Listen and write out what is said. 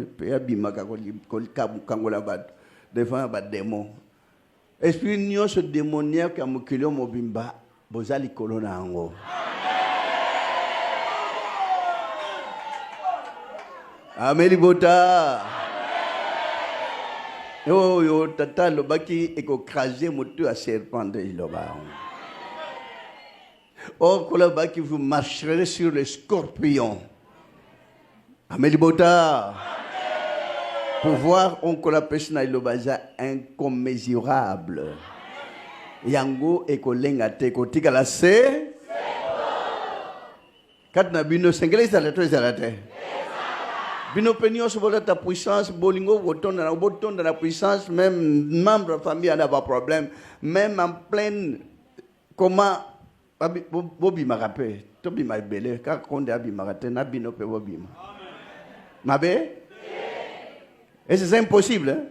pe abima kangola bato devant ba démon esprit nyonso démoniaque ya mokili mobimba bozali kolona yango Ameli bota yo tata lobaki ekokraser motu à serpent de loba kolobaki vous marcherez sur les scorpions Ameli bota pouvoir on kolapes na ilobaza incommensurable yango ekolenga te kotika la se kat na bino sengele sala to sala te bino penio so ta puissance bolingo botonda la puissance même membre de famille n'a pas problème même en pleine comment bobi marape to bi maibele ka konde abi marate na bino pe bobi mabe et c'est impossible hein?